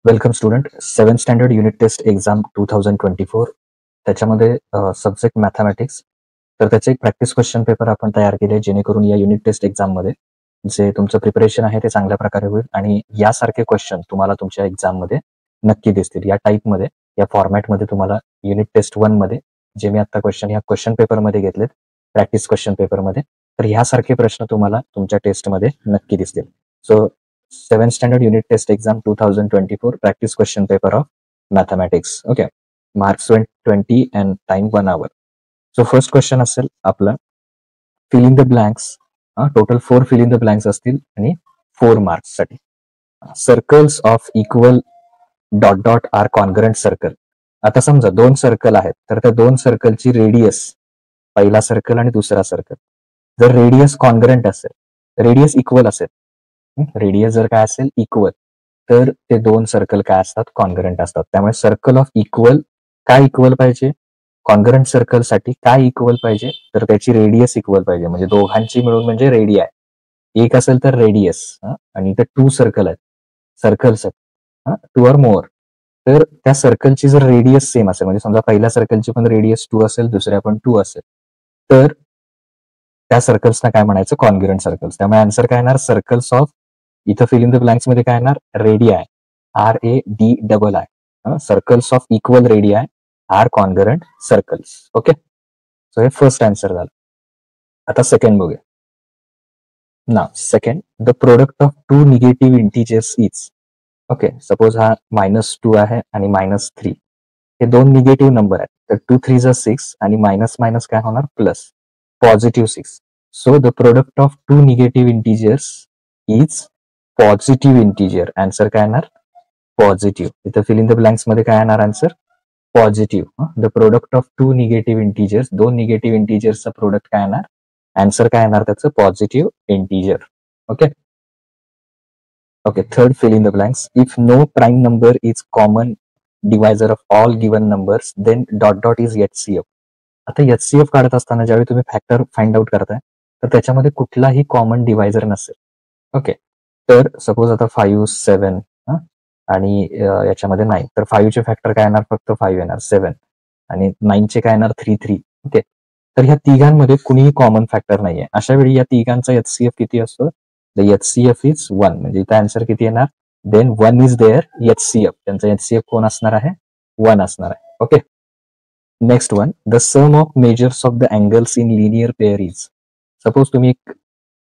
Welcome student. 7th standard unit test exam 2024 त्याच्यामध्ये subject mathematics. तर त्याचे एक प्रॅक्टिस क्वेश्चन पेपर आपण तयार केले जेणेकरून या युनिट टेस्ट एक्झाममध्ये जे तुमचं प्रिपरेशन आहे ते चांगल्या प्रकारे होईल आणि यासारखे क्वेश्चन तुम्हाला तुमच्या एक्झाममध्ये नक्की दिसतील. या टाईपमध्ये, या फॉर्मॅटमध्ये तुम्हाला युनिट टेस्ट 1 मध्ये जे मी आता क्वेश्चन या क्वेश्चन पेपरमध्ये घेतलेत, प्रॅक्टिस क्वेश्चन पेपरमध्ये, तर ह्यासारखे प्रश्न तुम्हाला तुमच्या टेस्टमध्ये नक्की दिसतील. So 7th standard unit test exam 2024 practice question paper of mathematics. Okay, marks 20 and time 1 hour. So first question असेल आपला fill in the blanks. Total 4 fill in the blanks असतील आणि 4 मार्क्स साठी. Circles of equal dot dot are congruent circle. आता समजा 2 circle आहेत, तर त्या 2 सर्कलची रेडियस, पहिला सर्कल आणि दुसरा सर्कल, जर रेडियस कॉन्ग्रंट असेल, रेडियस इक्वल असेल, रेडियस जर काय असेल इक्वल, तर ते 2 सर्कल काय असतात, कॉन्ग्रंट असतात. त्यामुळे सर्कल ऑफ इक्वल काय इक्वल पाहिजे, कॉन्ग्रंट सर्कल साठी काय इक्वल पाहिजे, तर त्याची रेडियस इक्वल पाहिजे. म्हणजे दोघांची मिळून म्हणजे रेडियाय. एक असेल तर रेडियस, आणि इथे 2 सर्कल आहेत, सर्कल्स आहेत, 2 or more, तर त्या सर्कलची जर रेडियस सेम असेल, म्हणजे समजा पहिल्या सर्कलची पण रेडियस 2 असेल, दुसऱ्या पण 2 असेल, तर त्या सर्कल्सना काय म्हणायचं, कॉन्ग्रंट सर्कल्स. त्यामुळे आन्सर काय येणार, सर्कल्स ऑफ, इथं फिल इन द ब्लँक्स मध्ये काय येणार, radii, RADII, circles of equal radii are congruent circles. Okay, so हे फर्स्ट आन्सर झालं. आता सेकंड बघूया. ना second, the product of 2 negative integers is. Okay, suppose हा -2 आहे आणि -3, हे 2 निगेटिव्ह नंबर आहेत, तर 2 3 6 आणि मायनस मायनस काय होणार, plus, positive 6. So the product of 2 negative integers is positive integer. Answer काय येणार, पॉझिटिव्ह. इथं फिल इन द ब्लँक्स मध्ये काय येणार answer, positive. The product of 2 negative integers, 2 negative इंटिजर्सचा प्रोडक्ट काय येणार, आन्सर काय येणार त्याचं, positive integer. Okay okay, third fill in the blanks. If no prime number is common divisor of all given numbers then dot dot is HCF. आता HCF काढत असताना ज्यावेळी तुम्ही फॅक्टर फाइंड आउट करताय, तर त्याच्यामध्ये कुठलाही कॉमन डिवायझर नसेल. ओके, तर सपोज आता 5 7 आणि याच्यामध्ये 9, तर 5 चे फॅक्टर काय येणार, फक्त 5 येणार, 7, आणि 9 चे काय येणार, 3 3. ओके, तर ह्या तिघांमध्ये कुणीही कॉमन फॅक्टर नाहीये. अशा वेळी या तिघांचा HCF किती असतो, द HCF इज 1. म्हणजे इथं आन्सर किती येणार, देन 1 इज देअर HCF. त्यांचा HCF कोण असणार आहे, 1 असणार आहे. Okay, next one, the sum of measures of the angles in linear pair is. Suppose तुम्ही एक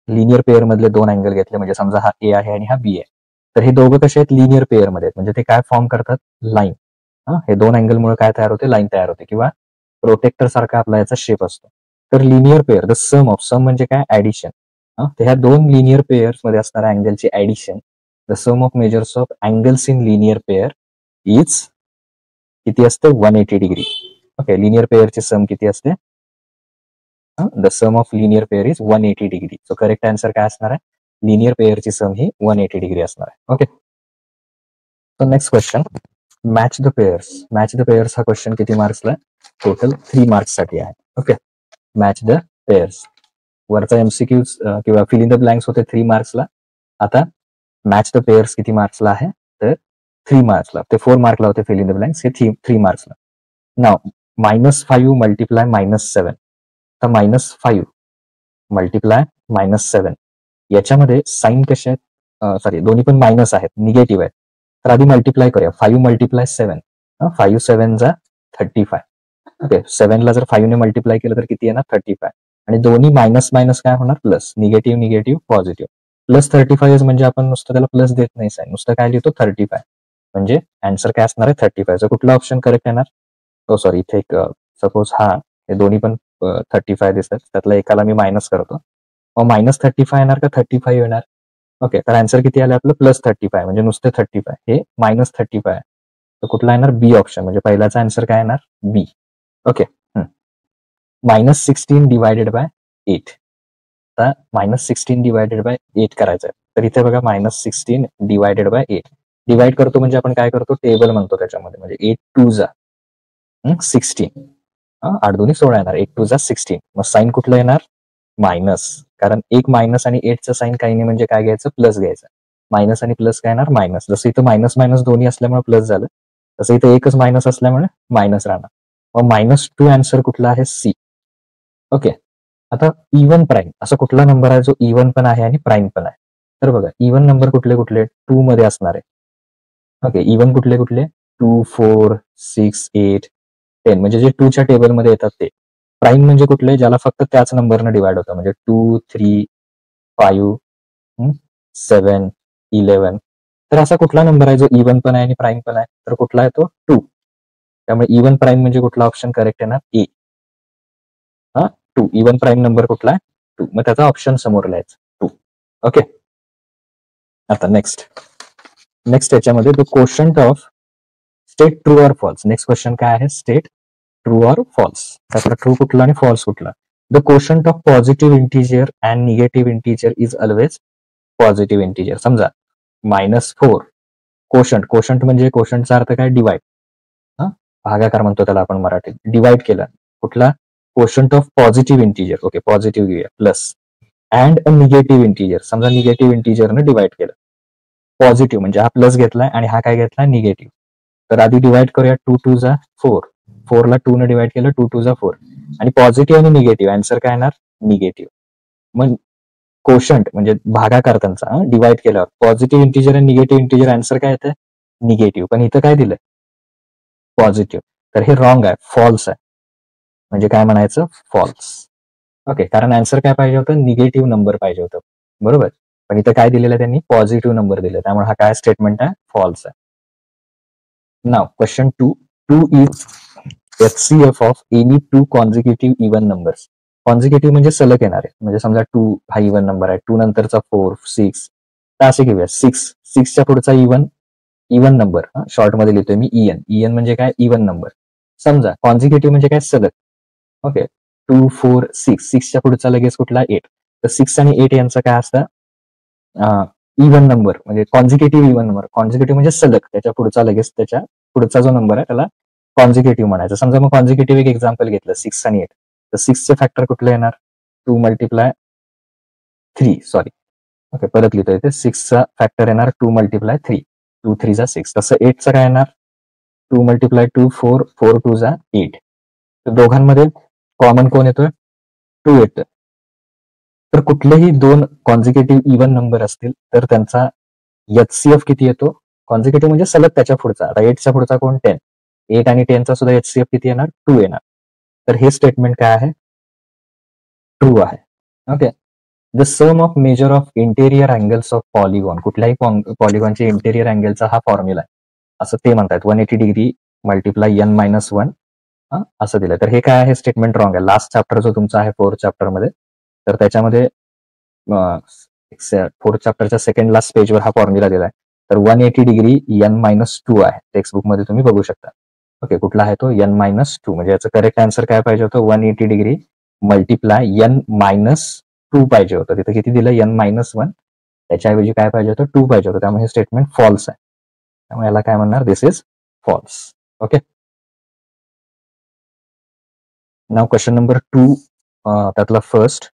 लिनियर पेअर मधले 2 अँगल घेतले, म्हणजे समजा हा A आहे आणि हा B आहे, तर हे दोघं कसे आहेत, लिनियर पेअर मध्ये आहेत, म्हणजे ते काय फॉर्म करतात, लाईन. हे 2 अँगल मुळे काय तयार होते, लाईन तयार होते, किंवा प्रोटेक्टर सारखा आपला याचा शेप असतो. तर linear pair, the sum of, sum म्हणजे काय, ऍडिशन. तर ह्या 2 लिनियर पेअर्स मध्ये असणाऱ्या अँगलची addition, the sum of measures of angles in linear pair is किती असते, 180 डिग्री. ओके, लिनियर पेअरची सम किती असते, the sum of linear pair is 180 degree. So correct answer काय असणार आहे, लिनियर पेअरची सम ही 180 डिग्री असणार आहे. Okay, so next question, match the pairs. Match the pairs हा क्वेश्चन किती मार्क्सला, टोटल 3 मार्क्स साठी आहे. Okay, match the pairs. वरचा MCQ किंवा फिल इन द ब्लँक्स होते 3 मार्क्सला. आता मॅच द पेअर्स किती मार्क्सला आहे, तर 3 मार्क्सला. ते 4 मार्कला होते फिल इन द ब्लँक्स, हे 3 मार्क्सला. नाव -5 मल्टिप्लाय -7. तर -5 मल्टिप्लाय -7 याच्यामध्ये साईन कसे आहेत, सॉरी दोन्ही पण मायनस आहेत, निगेटिव्ह आहेत. तर आधी मल्टिप्लाय करूया, 5 मल्टिप्लाय 7, 5 7 जा 35. ओके, 7 ला जर 5 ने मल्टिप्लाय केलं तर किती येणार, 35. आणि दोन्ही मायनस मायनस काय होणार, plus, negative negative positive. Plus 35 म्हणजे आपण नुसतं त्याला प्लस देत नाही, साईन नुसतं काय लिहितो, 35. म्हणजे आन्सर काय असणार आहे, 35. कुठला ऑप्शन करेक्ट येणार, सॉरी इथे एक सपोज हा, हे दोन्ही पण 35 दिसतात, त्यातला एकाला मी मायनस करतो, मग -35 येणार का 35 येणार. ओके, तर आन्सर किती आलं आपलं, +35, म्हणजे नुसते 35, हे -35 आहे. तर कुठला येणार, बी ऑप्शन, म्हणजे पहिल्याचा आन्सर काय येणार, बी. Okay, -16 divided by 8. आता -16 डिवायडेड बाय 8 करायचं आहे, तर इथे बघा -16 डिवायडेड बाय 8. डिवाइड करतो म्हणजे आपण काय करतो, टेबल म्हणतो त्याच्यामध्ये, म्हणजे 8 2 जा 16, 8 2 16 येणार, 8 2 जा 16. मग साईन कुठलं येणार, मायनस, कारण एक मायनस आणि 8चं साईन काही नाही, म्हणजे काय घ्यायचं, प्लस घ्यायचं. मायनस आणि प्लस काय येणार मायनस. जसं इथं मायनस मायनस दोन्ही असल्यामुळे प्लस झालं, तसं इथं एकच मायनस असल्यामुळे मायनस राहणार. मग -2 आन्सर कुठला आहे सी. ओके. आता इवन प्राईम असा कुठला नंबर आहे जो इवन पण आहे आणि प्राईम पण आहे. तर बघा इवन नंबर कुठले कुठले 2 मध्ये असणार आहे. ओके. इवन कुठले कुठले 2, 4, 6, 8, 10 म्हणजे जे 2च्या टेबलमध्ये येतात ते. प्राईम म्हणजे कुठले ज्याला फक्त त्याच नंबरनं डिवाइड होतं म्हणजे 2, 3, 5, 7, 11. तर असा कुठला नंबर आहे जो इवन पण आहे आणि प्राईम पण आहे तर कुठला आहे तो 2. त्यामुळे इवन प्राईम म्हणजे कुठला ऑप्शन करेक्ट येणार ए. 2 इवन प्राईम नंबर कुठला आहे 2. मग त्याचा ऑप्शन समोर लिहायचा 2. ओके. आता नेक्स्ट याच्यामध्ये the quotient of state true or false. Next question काय आहे स्टेट ट्रू ऑर फॉल्स. त्यातला ट्रू कुठला आणि फॉल्स कुठला. The quotient of positive integer and negative integer is always positive integer. समजा -4 क्वोशंट म्हणजे क्वोशंटचा अर्थ काय डिवाइड. भागाकार म्हणतो त्याला आपण मराठीत. डिवाइड केला कुठला quotient of positive integer. Okay positive घेऊया plus and a negative integer. समजा निगेटिव्ह इंटिजरनं डिवाइड केलं. पॉझिटिव्ह म्हणजे हा प्लस घेतलाय आणि हा काय घेतलाय निगेटिव्ह. तर आधी डिवाइड करूया 2 2 जा 4. 4 ला 2 ने डिवाइड केलं 2 2 जा 4 आणि पॉझिटिव्ह आणि निगेटिव्ह आन्सर काय येणार निगेटिव्ह. मग क्वोशंट म्हणजे भागाकार त्यांचा डिवाइड केल्यावर पॉझिटिव्ह इंटिजर आणि निगेटिव्ह इंटिजर आन्सर काय येतं निगेटिव्ह. पण इथं काय दिलंय पॉझिटिव्ह. तर हे रॉंग आहे फॉल्स आहे. म्हणजे काय म्हणायचं फॉल्स. ओके. कारण आन्सर काय पाहिजे होतं निगेटिव्ह नंबर पाहिजे होतं बरोबर. पण इथं काय दिलेलं आहे त्यांनी पॉझिटिव्ह नंबर दिले त्यामुळे हा काय स्टेटमेंट आहे फॉल्स आहे. नाव question 2. 2 is HCF of any 2 consecutive even numbers. Consecutive म्हणजे सलग येणारे म्हणजे समजा 2 हा इवन नंबर आहे 2 नंतरचा 4 6 तर असे घेऊया 6च्या पुढचा इवन नंबर शॉर्ट मध्ये लिहितोय मी EN म्हणजे काय इवन नंबर. समजा कॉन्झिक्युटिव्ह म्हणजे काय सलग. ओके 2 4 6च्या पुढचा लगेच कुठला 8 तर 6 आणि 8 यांचं काय असतं इवन नंबर म्हणजे कॉन्झिक्युटिव्ह इवन नंबर. कॉन्झिक्युटिव्ह म्हणजे सलग त्याच्या पुढचा लगेच त्याच्या पुढचा जो नंबर आहे त्याला कॉन्झिक्युटिव्ह म्हणायचं. समजा मग कॉन्झिक्युटिव्ह एक एक्झाम्पल घेतलं 6 आणि 8 तर 6चे फॅक्टर कुठले येणार 2 मल्टिप्लाय 3 सॉरी. ओके परत लिहितोय ते 6चा फॅक्टर येणार 2 मल्टिप्लाय 3 2 3 जा 6. तसं 8चा काय येणार 2 मल्टिप्लाय 2 4 4 2 जा 8. तर दोघांमध्ये कॉमन कोण येतोय 2 येतोय. तर कुठलेही 2 कॉन्झिक्युटिव्ह इवन नंबर असतील तर त्यांचा HCF किती येतो. कॉन्झिक्युटिव्ह म्हणजे सलग त्याच्या पुढचा. आता 8च्या पुढचा कोण 10. 8 आणि 10चा सुद्धा HCF किती येणार 2 येणार. तर हे स्टेटमेंट काय आहे ट्रू आहे. Okay. The sum of measure of interior angles of polygon. कुठल्याही पॉलिगॉनच्या इंटेरियर अँगलचा हा फॉर्म्युला आहे असं ते म्हणतात 180 डिग्री मल्टिप्लाय n-1 असं दिलं. तर हे काय आहे स्टेटमेंट रॉंग आहे. लास्ट चॅप्टर जो तुमचा आहे 4th चॅप्टरमध्ये तर त्याच्यामध्ये 4th चॅप्टरच्या सेकंड लास्ट पेजवर हा फॉर्म्युला दिलाय. तर 180 डिग्री n-2 आहे. टेक्स्टबुक मध्ये तुम्ही बघू शकता. ओके कुठला आहे तो n-2 म्हणजे याचं करेक्ट आन्सर काय पाहिजे होतं 180 डिग्री मल्टिप्लाय n-2 पाहिजे होतं. तिथे किती दिलं n-1 त्याच्याऐवजी काय पाहिजे होतं 2 पाहिजे होतं. त्यामुळे हे स्टेटमेंट फॉल्स आहे. त्यामुळे याला काय म्हणणार दिस इज फॉल्स. ओके. नाव क्वेश्चन नंबर 2 त्यातला first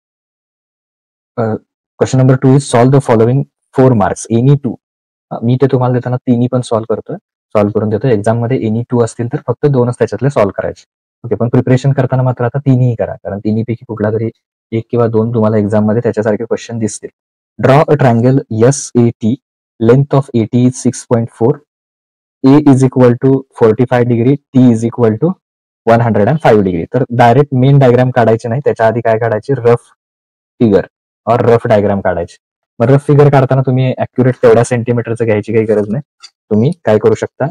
question number 2 is solve the following 4 marks any 2. मी ते तुम्हाला देताना तिन्ही पण सॉल्व्ह करून देतो. एक्झाम मध्ये एनी 2 असतील तर फक्त 2च त्याच्यातले सॉल्व्ह करायचे. ओके पण प्रिपरेशन करताना मात्र आता तिन्ही करा कारण तिन्हीपैकी कुठला तरी 1 किंवा 2 तुम्हाला एक्झाम मध्ये त्याच्यासारखे क्वेश्चन दिसतील. Draw a triangle SAT length of AT is 6.4 A is equal to 45 degree T is equal to 105 degree. तर डायरेक्ट मेन डायग्राम काढायचे नाही त्याच्या आधी काय काढायचे रफ फिगर और रफ डायग्राम काढायचे. मग रफ फिगर काढताना तुम्ही अॅक्युरेट तेवढ्या सेंटीमीटरचं घ्यायची काही गरज नाही. तुम्ही काय करू शकता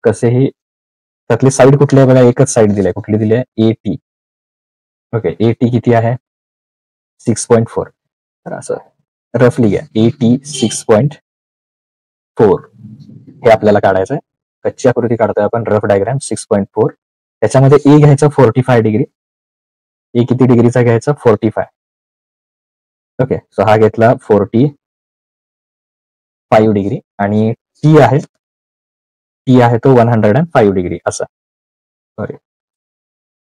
कसेही त्यातली साईड कुठली आहे बघा एकच साईड दिली आहे कुठली दिली आहे AT. ओके AT किती आहे 6.4 तर असं रफली घ्या AT 6.4 हे आपल्याला काढायचं आहे. कच्ची आकृती काढतोय आपण रफ डायग्राम 6.4 त्याच्यामध्ये A घ्यायचा 45 डिग्री. A किती डिग्रीचा घ्यायचा 45. ओके सो हा घेतला 45 डिग्री आणि T आहे तो 105 डिग्री असा. सॉरी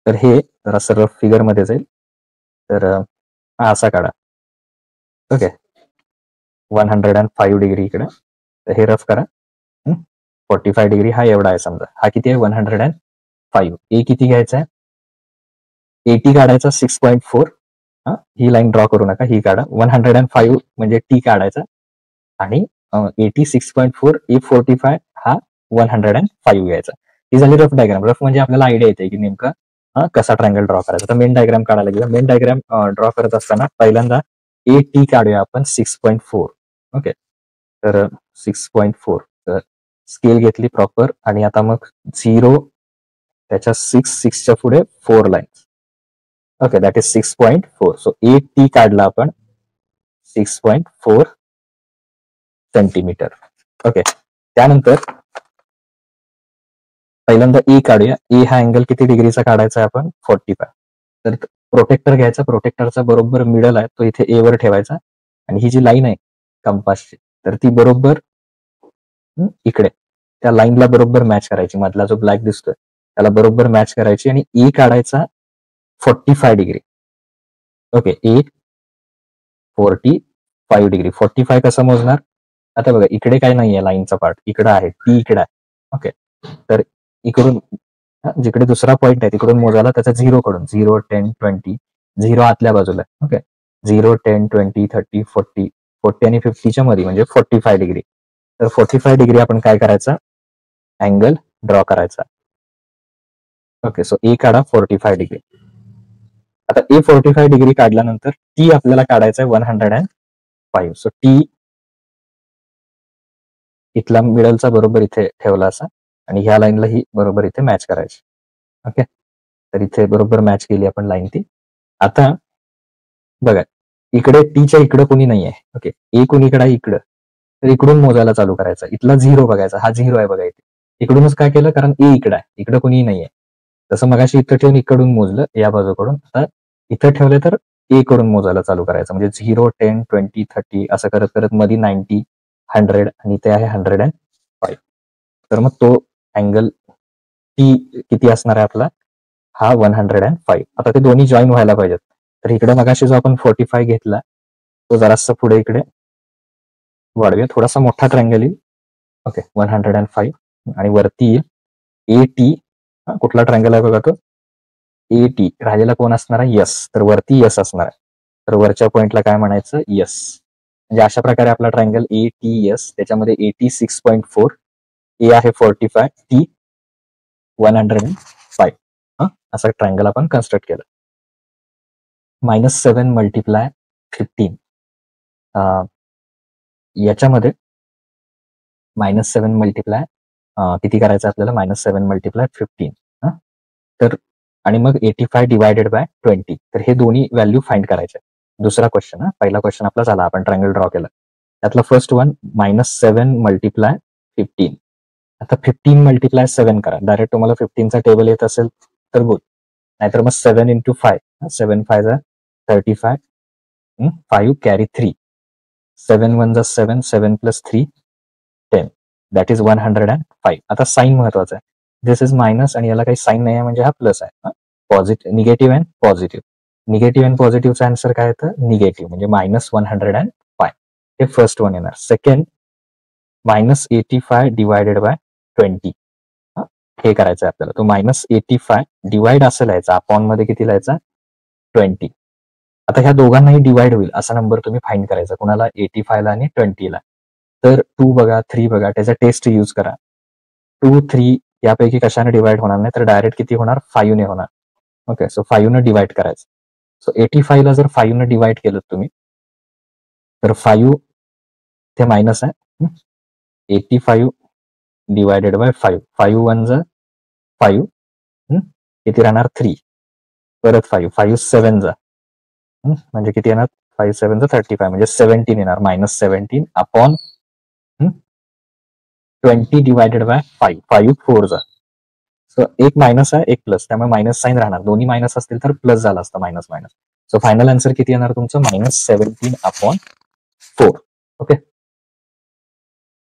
तर हे जरासं रफ फिगर मध्ये जाईल तर हा असा काढा. ओके 105 डिग्री इकडे तर हे रफ करा. 45 डिग्री हा एवढा आहे समजा. हा किती आहे 105. ए किती घ्यायचा आहे 80 काढायचा 6.4. ही लाईन ड्रॉ करू नका, ही काढा. 105 म्हणजे टी काढायचा आणि 80 6.4 A45 हा 105 घ्यायचा. ही झाली रफ डायग्राम. रफ म्हणजे आपल्याला आयडिया येते की नेमका कसा ट्रायंगल ड्रॉ करायचा. तर मेन डायग्राम काढायला गेला. मेन डायग्राम ड्रॉ करत असताना पहिल्यांदा टी काढूया आपण 6.4. ओके, तर 6.4 तर स्केल घेतली प्रॉपर आणि आता मग 0 त्याच्या 6च्या पुढे 4 lines. Okay, that is 6.4. So T काढला आपण 6.4 सेंटीमीटर. ओके, त्यानंतर पहिल्यांदा ए काढूया. ए हा अँगल किती डिग्रीचा काढायचा आहे आपण 45. तर प्रोटेक्टर घ्यायचा. प्रोटेक्टरचा बरोबर मिडल आहे तो इथे ए वर ठेवायचा आणि ही जी लाईन आहे कंपासची तर ती बरोबर इकडे त्या लाईनला बरोबर मॅच करायची. मधला जो ब्लॅक दिसतोय त्याला बरोबर मॅच करायची आणि ए काढायचा 45 डिग्री. ओके, ए 45 डिग्री. 45 कसं मोजणार? आता बघा इकडे काय नाहीये लाईनचा पार्ट, इकडे आहे, टी इकडे आहे. ओके, तर इकडून जिकडे दुसरा पॉईंट आहे तिकडून मोजायला त्याचा 0 कडून 0 10 20 0 आतल्या बाजूला. ओके, 0 10 20 30 40 आणि 50च्या मध्ये म्हणजे 45 डिग्री. तर 45 डिग्री आपण काय करायचा अँगल ड्रॉ करायचा. ओके, सो ए काढा 45 डिग्री. आता ए 45 डिग्री काढल्यानंतर टी आपल्याला काढायचा आहे 105. सो टी इथला मिडलचा बरोबर इथे ठेवला असा आणि ह्या लाईनला ही बरोबर इथे मॅच करायची. ओके, तर इथे बरोबर मॅच केली आपण लाईन ती. आता बघा इकडे टीच्या इकडे कोणी नाही आहे. ओके, ए कोणीकडे आहे इकडं, तर इकडून मोजायला चालू करायचा. इथला 0 बघायचा, हा 0 आहे बघा इथे. इकडूनच काय केलं कारण ए इकडे आहे, इकडे कोणी नाहीये. तसं मगाशी इथं ठेवून इकडून मोजलं या बाजूकडून. आता इथं ठेवलं तर ए कडून मोजायला चालू करायचं. म्हणजे 0 10 20 30 असं करत करत मध्ये 90 100 आणि ते आहे 105. तर मग तो अँगल टी किती असणार आहे आपला हा 105. आता ते दोन्ही जॉईन व्हायला पाहिजेत. तर इकडे मगाशी जो आपण 45 घेतला तो जरासा पुढे इकडे वाढवूया, थोडासा मोठा ट्रायंगल येईल. ओके, 105 आणि वरती ए टी. कुठला ट्रायंगल आहे बघा तो ए टी. राहिलेला कोण असणार आहे यस, तर वरती यस असणार आहे. तर वरच्या पॉइंटला काय म्हणायचं यस. म्हणजे अशा प्रकारे आपला ट्रायंगल ए टी यस त्याच्यामध्ये 80 6.4 ए आहे 45 टी 105 असा ट्रायंगल आपण कन्स्ट्रक्ट केलं. -7 मल्टिप्लाय 15 याच्यामध्ये -7 मल्टिप्लाय किती करायचं आपल्याला -7 मल्टिप्लाय 15 तर आणि मग 85 डिवायडेड बाय 20. तर हे दोन्ही व्हॅल्यू फाइंड करायचे. दुसरा क्वेश्चन पहिला क्वेश्चन आपला झाला, आपण ट्रायंगल ड्रॉ केला. त्यातला फर्स्ट वन -7 मल्टिप्लाय 15. आता 15 मल्टिप्लाय 7 करा. डायरेक्ट तुम्हाला 15चा टेबल येत असेल तर गुड, नाहीतर मग 7 into 5 7 5 35 5 carry 3 7 1 7 7 plus 3 10 that is 105. आता साईन महत्वाचा आहे. दिस इज मायनस आणि याला काही साईन नाही आहे म्हणजे हा प्लस आहे. Positive negative and positive. Negative and पॉझिटिव्हचा आन्सर काय येतं निगेटिव्ह म्हणजे -105. हे फर्स्ट वन येणार. सेकंड -85 डिवायडेड बाय 20 हे करायचं आहे आपल्याला. तो -85 डिवाइड असं लिहायचा, अपॉन मध्ये किती लिहायचा 20. आता ह्या दोघांनाही डिवाइड होईल असा नंबर तुम्ही फाइंड करायचा. कुणाला 85 ला आणि 20 ला. तर 2 बघा 3 बघा त्याचा टेस्ट यूज करा. 2 3 यापैकी कशाने डिवाइड होणार नाही तर डायरेक्ट किती होणार 5 ने होणार. ओके, सो 5 ने डिवाइड करायचं. सो 85 ला जर 5 ने डिवाइड केलं तुम्ही तर 5 ते मायनस आहे. 85 डिवायडेड बाय 5 5 1 जा 5 किती राहणार 3 परत 5 5 7 जा म्हणजे किती येणार 5 7 जा 35 म्हणजे 17 येणार. -17 अपॉन 20 डिवायडेड बाय 5 5 4 जा. सो एक मायनस आहे एक प्लस, त्यामुळे मायनस साईन राहणार. दोन्ही मायनस असतील तर प्लस झाला असतं minus minus. So final answer किती येणार तुमचं -17 upon 4. Okay,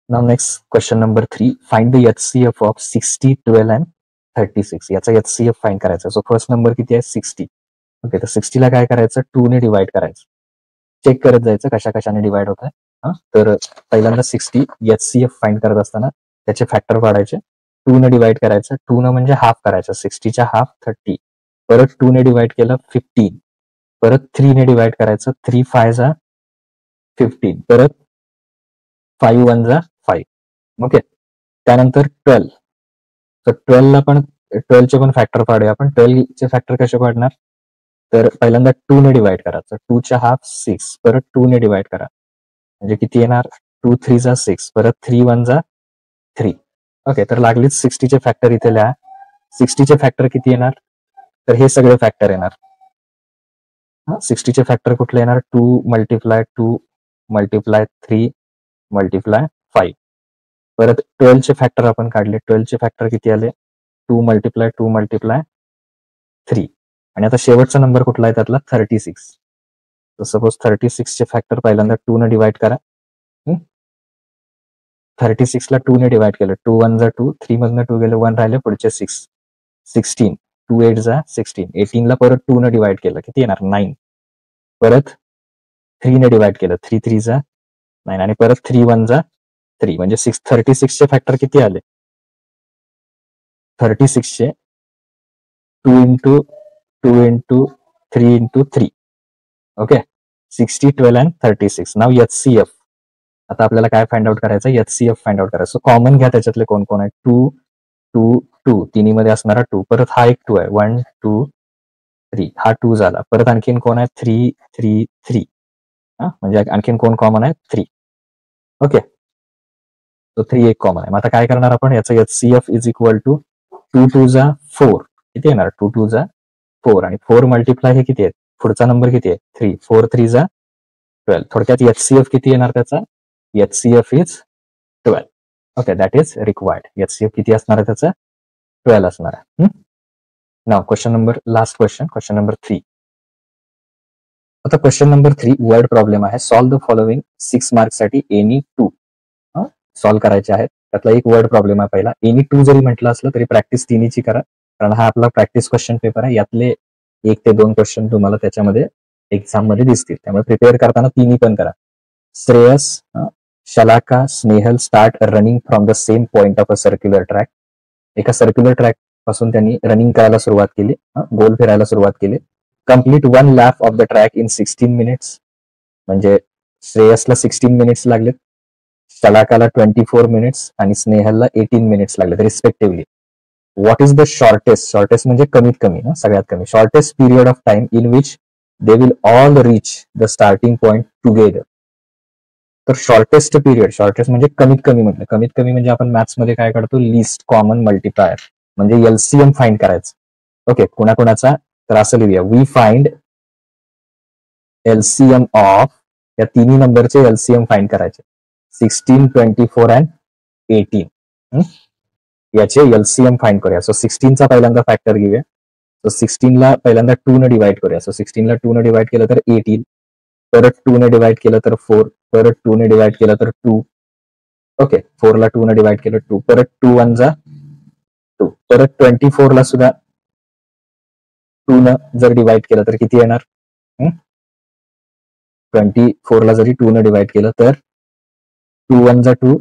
now next question number 3. Find the HCF of 60 12 and 36. याचा HCF फाइंड करायचा. सो फर्स्ट नंबर किती आहे 60. ओके, तर 60 ला काय करायचं 2 ने डिवाइड करायचं. चेक करत जायचं कशा कशाने डिवाइड होत आहे. तर पहिल्यांदा 60 HCF फाइंड करत असताना त्याचे फॅक्टर पाडायचे, 2 ने डिवाइड करायचं, 2 न म्हणजे हाफ करायचं, 60च्या हाफ 30, परत 2 ने डिवाइड केलं 15, परत 3 ने डिवाइड करायचं, 3 5 जा 15, परत 5 1 जा 5. ओके. त्यानंतर 12, तर 12 ला पण 12 चे पण फॅक्टर पाडूया आपण. 12 चे फॅक्टर कसे पाडणार, तर पहिल्यांदा 2 ने डिवाइड करायचं, 2 च्या हाफ 6, परत 2 ने डिवाइड करा, म्हणजे किती येणार, 2 3 जा 6, परत 3 1 जा 3. ओके. तर लागलीच 60 चे फॅक्टर इथे लिहा. 60 चे फॅक्टर किती येणार, तर हे सगळे फॅक्टर येणार. 60 चे फॅक्टर कुठले येणार, 2 मल्टिप्लाय 2 मल्टिप्लाय 3 मल्टिप्लाय 5. परत 12 चे फॅक्टर आपण काढले, 12 चे फॅक्टर किती आले, 2 मल्टिप्लाय 2 मल्टिप्लाय 3. आणि आता शेवटचा नंबर कुठला आहे त्यातला, 36. तर सपोज 36 चे फॅक्टर पहिल्यांदा 2 ने डिवाइड करा. 36 ला 2 ने डिवाइड केलं, 2 1 जा 2, 3 मधनं 2 गेले, 1 राहिले, पुढचे 6, 16, 2 8 जा 16, 18 ला परत 2 ने डिवाइड केलं, किती येणार 9, परत 3 ने डिवाइड केलं, 3 3 जा 9, आणि परत 3 1 जा 3, म्हणजे 36 चे फॅक्टर किती आले, 36 चे 2 into 2 into 3 into 3. Okay. 60 12 and 36. Now HCF. आता आपल्याला काय फाइंड आउट करायचं, HCF फाइंड आउट करायचं. कॉमन घ्या त्याच्यातले कोण कोण आहे, 2 2 2, तिन्ही मध्ये असणारा 2, परत हा एक 2 आहे, 1 2 3, हा 2 झाला, परत आणखीन कोण आहे, 3 3 3, म्हणजे आणखीन कोण कॉमन आहे, 3. ओके. तो 3 एक कॉमन आहे. मग आता काय करणार आपण, याचं HCF इज इक्वल टू 2 2 जा 4, किती येणार, 2 2 जा 4, आणि 4 मल्टिप्लाय हे किती आहे, पुढचा नंबर किती आहे, 3, 4 3 जा 12. थोडक्यात HCF किती येणार त्याचा, HCF is 12. Okay, that is required. HCF किती असणार आहे त्याचं, 12 असणार आहे. नाव question number, last question, question number 3. आता क्वेश्चन नंबर 3 वर्ड प्रॉब्लेम आहे. सॉल्व द फॉलोइंग 6 मार्क्स साठी एनी 2 सॉल्व करायचे आहेत. त्यातला एक वर्ड प्रॉब्लेम आहे पहिला. एनी 2 जरी म्हटलं असलं तरी प्रॅक्टिस तिन्हीची करा, कारण हा आपला प्रॅक्टिस क्वेश्चन पेपर आहे. यातले 1 ते 2 क्वेश्चन तुम्हाला त्याच्यामध्ये एक्झाम मध्ये दिसतील, त्यामुळे प्रिपेअर करताना तिन्ही पण करा. Shreyas, Shalaka, Snehal start running from the same point of a circular track. एका सर्क्युलर ट्रॅक पासून त्यांनी रनिंग करायला सुरुवात केली, गोल फिरायला सुरुवात केली. Complete 1 lap of the track in 16 minutes, म्हणजे श्रेयसला 16 मिनिट्स लागलेत, शलाकाला 24 मिनिट्स आणि स्नेहलला 18 मिनिट्स लागलेत respectively. What is the shortest, shortest म्हणजे कमीत कमी, सगळ्यात कमी, shortest period of time in which they will all reach the starting point together. तर शॉर्टेस्ट पिरियड, शॉर्टेस्ट म्हणजे कमीत कमी, म्हटलं कमीत कमी म्हणजे आपण मॅथ्स मध्ये काय करतो, लिस्ट कॉमन मल्टिप्लायर, म्हणजे LCM फाइंड करायचं. ओके, कोणाकोणाचा, तर असं लिहूया, वी फाइंड LCM ऑफ, या तिन्ही नंबरचे LCM फाइंड करायचे, 16 24 अँड 18. याचे LCM फाइंड करूया. सो 16 चा पहिल्यांदा फॅक्टर घेऊया. सो 16 ला पहिल्यांदा 2 ने डिवाइड करूया. सो 16 ला 2 ने डिवाइड केलं तर 18, परत 2 ने डिवाइड केलं तर 4, परत 2 ने डिवाइड केलं तर 2. ओके, 4 ला 2 ने डिवाइड केलं 2, परत 2 1 जा 2, परत 24 ला सुद्धा 2 न जर डिवाइड केलं तर किती येणार, 24 ला जरी 2 ने डिवाइड केलं तर 2 1 जा 2,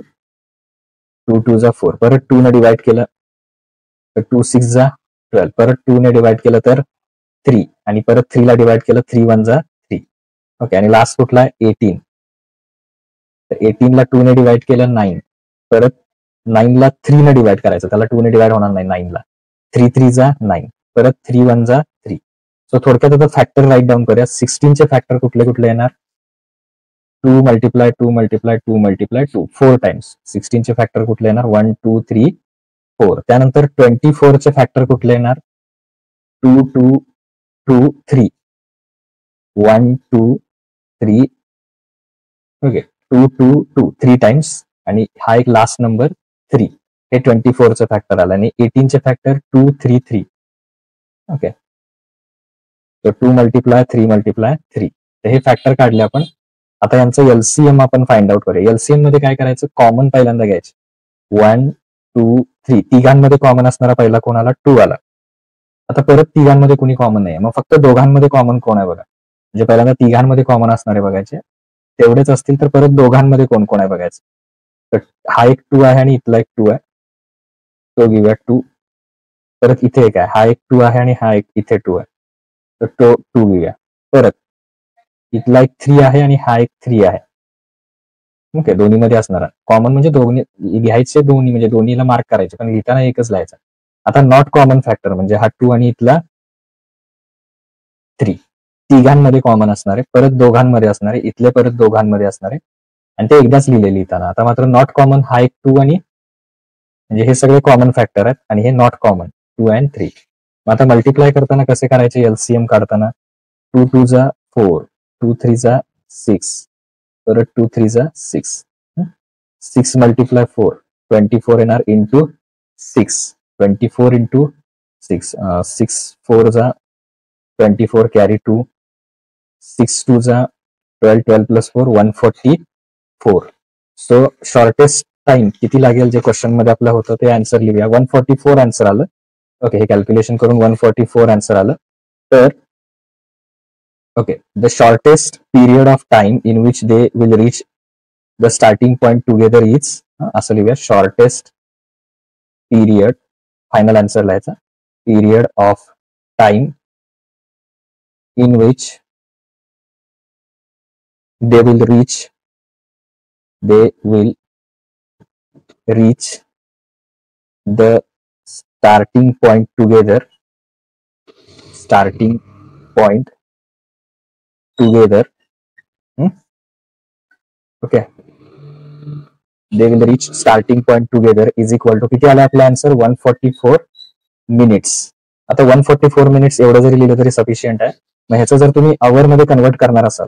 2 2 जा 4, परत 2 ने डिवाइड केलं तर 2 6 जा 12, परत 2 ने डिवाइड केलं तर 3, आणि परत 3 ला डिवाइड केलं 3 1 जा 3. ओके, आणि लास्ट कुठला आहे 18, तर 18 ला 2 ने डिवाइड केलं 9, परत 9 ला 3 ने डिवाइड करायचं, त्याला 2 ने डिवाइड होणार नाही 9 ला, 3 3 जा 9, परत 3 1 जा 3. सो थोडक्यात आता फॅक्टर राईट डाऊन करूया. 16 चे फॅक्टर कुठले कुठले येणार, 2 मल्टिप्लाय 2 मल्टिप्लाय 2 मल्टिप्लाय 2, 4 टाइम्स. 16 चे फॅक्टर कुठले येणार, 1 2 3 4. त्यानंतर 24 चे फॅक्टर कुठले येणार, 2 2 2 3, 1 2 3, ओके, 2 2 2 3 टाइम्स, आणि हा एक लास्ट नंबर 3, हे 24 चे फॅक्टर आलं. आणि 18 चे फॅक्टर 2 3 3. ओके, तर 2 मल्टिप्लाय 3 मल्टिप्लाय 3, तर हे फॅक्टर काढले आपण. आता यांचं LCM आपण फाइंड आउट करूया. LCM मध्ये काय करायचं, कॉमन पहिल्यांदा घ्यायचे, 1 2 3, तिघांमध्ये कॉमन असणारा पहिला कोण आला, 2 आला. आता परत तिघांमध्ये कोणी कॉमन नाही, मग फक्त दोघांमध्ये कॉमन कोण आहे बघा, म्हणजे पहिल्यांदा तिघांमध्ये कॉमन असणारे बघायचे, तेवढेच असतील तर परत दोघांमध्ये कोण कोण आहे बघायचं. तर हा एक 2 आहे आणि इथला एक 2 आहे, तो घेऊया 2. परत इथे एक आहे, हा एक 2 आहे आणि हा एक इथे 2 आहे, तर तो 2 घेऊया. परत इथला एक 3 आहे आणि हा एक 3 आहे. ओके, दोन्हीमध्ये असणारा कॉमन म्हणजे दोन्ही घ्यायचे, दोन्ही म्हणजे दोन्हीला मार्क करायचे, पण लिहिताना एकच लिहायचा. आता नॉट कॉमन फॅक्टर म्हणजे हा 2 आणि इथला 3 तिघांमध्ये कॉमन असणारे, परत दोघांमध्ये असणारे, इथले परत दोघांमध्ये असणारे, आणि ते एकदाच लिहिले लिहिताना. आता मात्र नॉट कॉमन हा एक 2 आणि म्हणजे हे सगळे कॉमन फॅक्टर आहेत आणि हे नॉट कॉमन 2 अँड 3. मग आता मल्टिप्लाय करताना कसे करायचे, एलसीएम काढताना 2 2 जा 4, 2 3 जा 6, परत 2 3 जा 6, 6 मल्टिप्लाय 4, 24 येणार इंटू 6, 24 इंटू 6, 6 4 जा 24 कॅरी 2, 6 2 जा 12, 12 प्लस 4 144. सो शॉर्टेस्ट टाइम किती लागेल जे क्वेश्चन मध्ये आपलं होतं ते आन्सर लिहूया. 144 आन्सर आलं. ओके, हे कॅल्क्युलेशन करून 144 आन्सर आलं. तर okay, the shortest period of time in which they will reach the starting point together is, असं लिहूया, शॉर्टेस्ट पीरियड, फायनल आन्सर लिहायचा, period of time in which they will reach the starting point together okay, they will reach starting point together is equal to, किती आला आपला answer, 144 minutes. आता 144 minutes एवढं जरी लिहिलं तरी सफिशियंट आहे. मग ह्याचं जर तुम्ही आवर मध्ये कन्वर्ट करणार असाल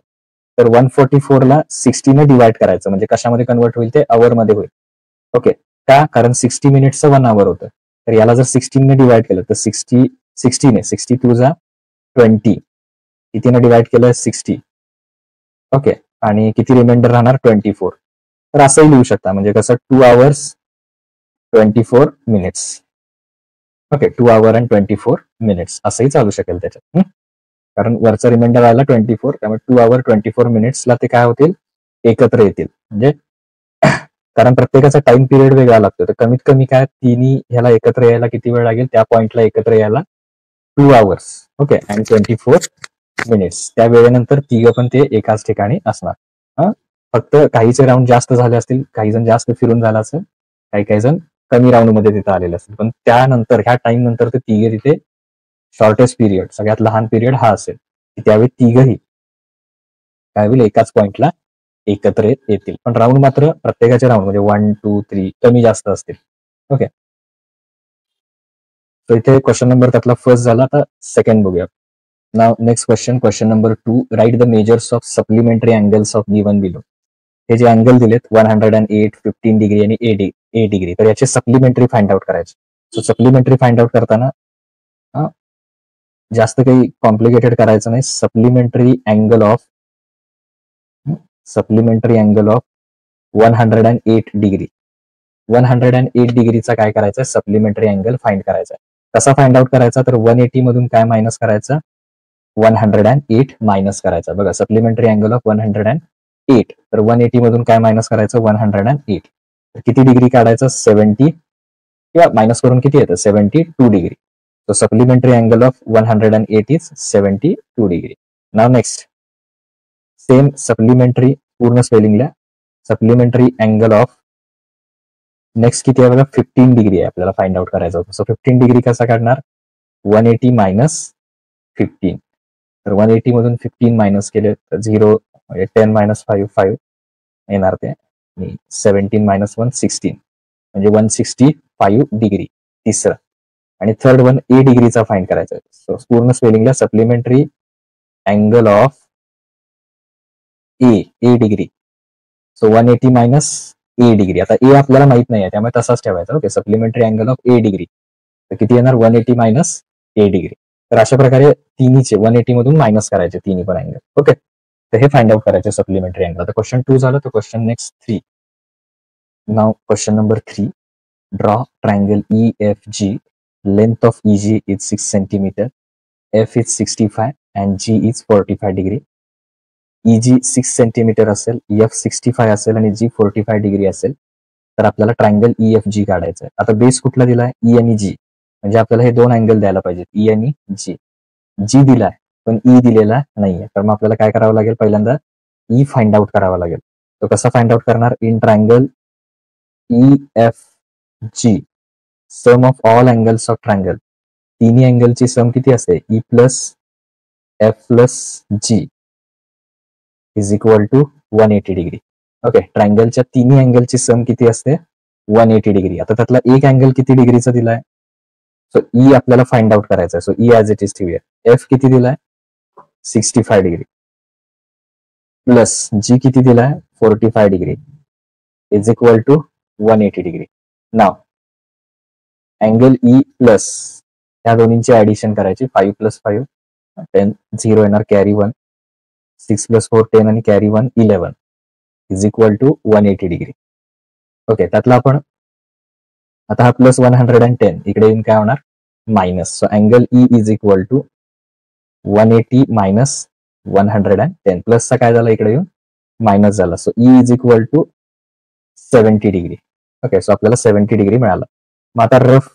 तर 144 ला 60 ने डिवाइड करायचं, म्हणजे कशामध्ये कन्वर्ट होईल, ते आवर मध्ये होईल. ओके, का, कारण 60 मिनिट्सचं 1 आवर होतं, तर याला जर 16 ने डिवाइड केलं तर 60 ने 62 जा 20, कितीने डिवाइड केलं, 60. ओके, आणि किती रिमाइंडर राहणार, 24. तर असंही लिहू शकता, म्हणजे कसं, 2 hours 24 minutes. Okay, 2 hours and 24 minutes असंही चालू शकेल त्याच्यात, कारण वरचा रिमाइंडर आला 24, त्यामुळे 2 hours 24 minutes ला ते काय होतील, एकत्र येतील. म्हणजे कारण प्रत्येकाचा टाइम पिरियड वेगळा लागतो, तर कमीत कमी काय, तिन्ही ह्याला एकत्र यायला किती वेळ लागेल, त्या पॉइंटला एकत्र यायला 2 hours. Okay, and 24 minutes. त्या वेळेनंतर तिघं पण ते एकाच ठिकाणी असणार. फक्त काहीचे राऊंड जास्त झाले असतील, काही जण जास्त फिरून झाला असेल, काही जण कमी राऊंड मध्ये तिथे आलेले असतील, पण त्यानंतर ह्या टाइम नंतर ते तिघे तिथे शॉर्टेस्ट पिरियड, सगळ्यात लहान पिरियड हा असेल, की त्यावेळी तिघही काय होईल, एकाच पॉइंटला एकत्र येतील. पण राऊंड मात्र प्रत्येकाचे राऊंड म्हणजे 1 2 3 कमी जास्त असतील. ओके, तर इथे क्वेश्चन नंबर त्यातला फर्स्ट झाला. आता सेकंड बघूया. नाव next question number 2, write the measures of supplementary angles of given below. हे जे अँगल दिलेत 108, 15 डिग्री आणि 8 डिग्री, तर याचे सप्लिमेंटरी फाइंड आउट करायचे. सो सप्लिमेंटरी फाइंड आउट करताना जास्त काही कॉम्प्लिकेटेड करायचं नाही. सप्लिमेंटरी अँगल ऑफ 108 डिग्री, 108 डिग्रीचा काय करायचं, सप्लिमेंटरी अँगल फाइंड करायचा. कसा फाइंड आउट करायचा, तर 180 मधून काय मायनस करायचा, 108 मायनस करायचा. बघा, सप्लिमेंटरी अँगल ऑफ 108, तर 180 मधून काय मायनस करायचं, 108. तर किती डिग्री काढायचं, 70, किंवा मायनस करून किती येतं, 72 degree. So supplementary angle of 108 is 72 degree. Now next, same supplementary पूर्ण स्पेलिंग लिहा. सप्लिमेंटरी अँगल ऑफ नेक्स्ट किती आहे बघा, 15 डिग्री आहे आपल्याला फाइंड आउट करायचं होतं. सो 15 डिग्री कसा काढणार, 180 मायनस 15. तर 180 मधून 15 मायनस केले तर 0, 10 मायनस 5 5 येणार ते, आणि 17 मायनस 1 16, म्हणजे 165 डिग्री तिसरं. आणि थर्ड वन ए डिग्रीचा फाइंड करायचा आहे. सो पूर्ण स्पेलिंगला supplementary angle of a degree. So 180 minus a degree. आता ए आपल्याला माहित नाही आहे, त्यामुळे तसाच ठेवायचा. Okay, supplementary angle of a degree, तर किती येणार, 180 मायनस ए डिग्री. तर अशा प्रकारे तिन्हीचे 180 मधून मायनस करायचे तिन्ही पण अँगल. ओके, तर हे फाइंड आउट करायचे सप्लिमेंटरी अँगल. आता क्वेश्चन 2 झालं, तर question next 3. Now question number 3, draw triangle EFG. Length of EG is 6 centimeter, F is 65 and G is 45 degree. EG 6 centimetre असेल, F 65 असेल आणि G 45 डिग्री असेल, तर आपल्याला ट्रायंगल EFG काढायचं आहे. आता बेस कुठला दिलाय? E आणि G. म्हणजे आपल्याला हे दोन अँगल द्यायला पाहिजेत, E आणि G. G दिलाय पण E दिलेला नाहीये, तर मग आपल्याला काय करावं लागेल? पहिल्यांदा E फाइंड आउट करावा लागेल. तो कसा फाइंड आउट करणार? In triangle EFG, sum of all angles of triangle. तिन्ही अँगलची सम किती असते? E plus F plus G is equal to 180 degree. Okay, ट्रायंगलच्या तिन्ही अँगलची सम किती असते? 180 डिग्री. आता त्यातला एक अँगल किती डिग्रीचा दिलाय? सो ई आपल्याला फाइंड आउट करायचा आहे. So E as it is ठेवूया. एफ किती दिलाय? 65 डिग्री प्लस जी किती दिलाय? 45 degree is equal to 180 degree. नाव अँगल ई प्लस या दोन्हींची ऍडिशन करायची. 5 प्लस 5 10, 0 येणार, कॅरी 1, 6 प्लस 4 10 आणि carry 1 11 is equal to 180 degree. Okay, त्यातला आपण आता हा प्लस 110 इकडे येऊन काय होणार? Minus. So angle E is equal to 180 minus 110. प्लसचा काय झाला? इकडे येऊन मायनस झाला. So E is equal to 70 degree. Okay, so आपल्याला 70 डिग्री मिळाला. मग आता रफ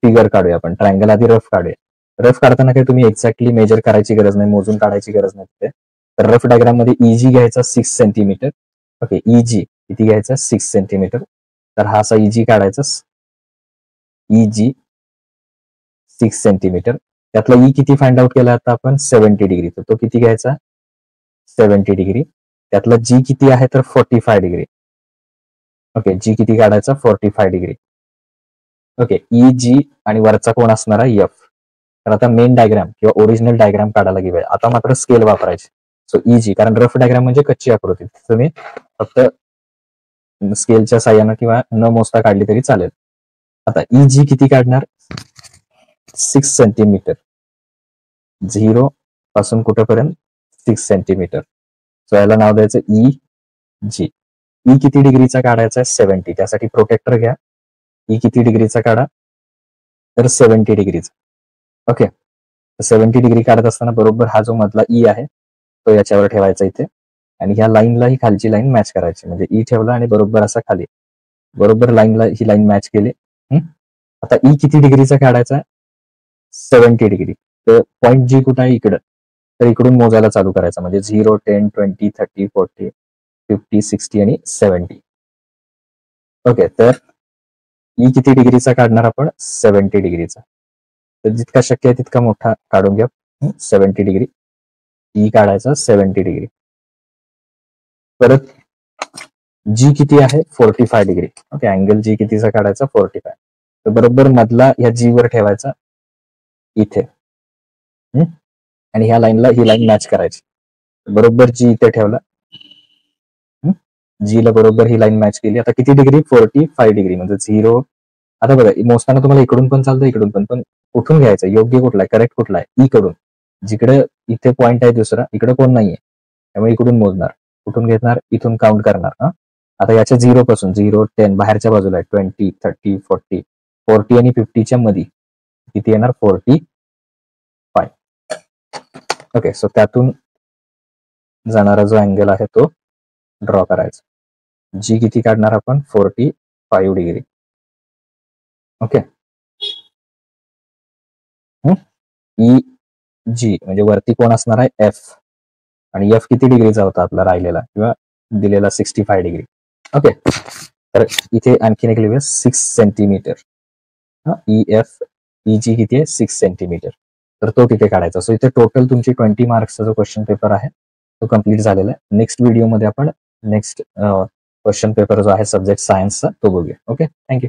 फिगर काढूया आपण. ट्रायंगल आधी रफ काढूया. रफ काढताना काही तुम्ही एक्झॅक्टली मेजर करायची गरज नाही, मोजून काढायची गरज नाही तिथे. तर रफ डायग्राम मध्ये EG घ्यायचा 6 सेंटीमीटर. ओके, EG किती घ्यायचा? 6 सेंटीमीटर. तर हा असा EG काढायचा. EG 6 centimetre. त्यातला ई किती फाइंड आउट केला आता आपण? 70 डिग्री. तर तो किती घ्यायचा? 70 डिग्री. त्यातला जी किती आहे? तर 45 डिग्री. ओके, जी किती काढायचा? 45 डिग्री. ओके, EG आणि वरचा कोण असणार आहे? F. तर आता मेन डायग्राम किंवा ओरिजिनल डायग्राम काढायला घेऊया. आता मात्र स्केल वापरायची. सो EG, कारण रफ डायग्राम म्हणजे कच्ची आकृती, तुम्ही फक्त स्केलच्या साह्यानं किंवा न मोजता काढली तरी चालेल. आता EG किती काढणार? 6 सेंटीमीटर. 0 पासून कुठेपर्यंत? 6 सेंटीमीटर. सो याला नाव द्यायचं EG. ई किती डिग्रीचा काढायचा आहे? 70. त्यासाठी प्रोटेक्टर घ्या. ई किती डिग्रीचा काढा? तर 70 डिग्रीचा. ओके, 70 डिग्री काढत असताना बरोबर हा जो मधला ई आहे तो याच्यावर ठेवायचा इथे, आणि ह्या लाईनला ही खालची लाईन मॅच करायची. म्हणजे ई ठेवला आणि बरोबर असा खाली, बरोबर लाईनला ही लाईन मॅच केली. आता ई किती डिग्रीचा काढायचा आहे? 70 डिग्री. तर पॉईंट जी कुठं आहे? इकडं. तर इकडून मोजायला चालू करायचं. म्हणजे 0 10 20 30 40 50 60 आणि 70. ओके, तर ई किती डिग्रीचा काढणार आपण? 70 डिग्रीचा. तर जितका शक्य आहे तितका मोठा काढून घ्या. 70 डिग्री. ई काढायचा 70 डिग्री. परत जी किती आहे? 45 डिग्री. ओके, अँगल जी कितीचा काढायचा? 45. तर बरोबर मधला ह्या जी वर ठेवायचा इथे, आणि ह्या लाईनला ही लाईन मॅच करायची. बरोबर जी इथे ठेवला, जी ला बरोबर ही लाईन मॅच केली. आता किती डिग्री? 45 डिग्री. म्हणजे 0. आता बघा, मोजताना तुम्हाला इकडून पण चालतं, इकडून पण. पण कुठून घ्यायचं? योग्य कुठला आहे? करेक्ट कुठला आहे? ई कडून. जिकडे इथे पॉईंट आहे दुसरा, इकडे कोण नाहीये, त्यामुळे इकडून मोजणार. कुठून घेणार? इथून काउंट करणार. आता याच्या 0 पासून 0 10 बाहेरच्या बाजूला आहे 20 30 40 40 आणि 50च्या मध्ये किती येणार? 45. ओके, सो त्यातून जाणारा जो अँगल आहे तो ड्रॉ करायचा. जी किती काढणार आपण? 45 डिग्री. ओके, ई जी म्हणजे वरती कोण असणार आहे? एफ. आणि एफ किती डिग्रीचा होता आपला राहिलेला किंवा दिलेला? 65 डिग्री. ओके, तर इथे आणखीन एक लिहूया 6 सेंटीमीटर. E F. ई जी किती आहे? 6 सेंटीमीटर. तर तो तिथे काढायचा. सो इथे टोटल तुमची 20 मार्क्सचा जो क्वेश्चन पेपर आहे तो कम्प्लीट झालेला आहे. नेक्स्ट व्हिडिओमध्ये आपण नेक्स्ट क्वेश्चन पेपर जो आहे सब्जेक्ट सायन्सचा तो बघूया. Okay, thank you.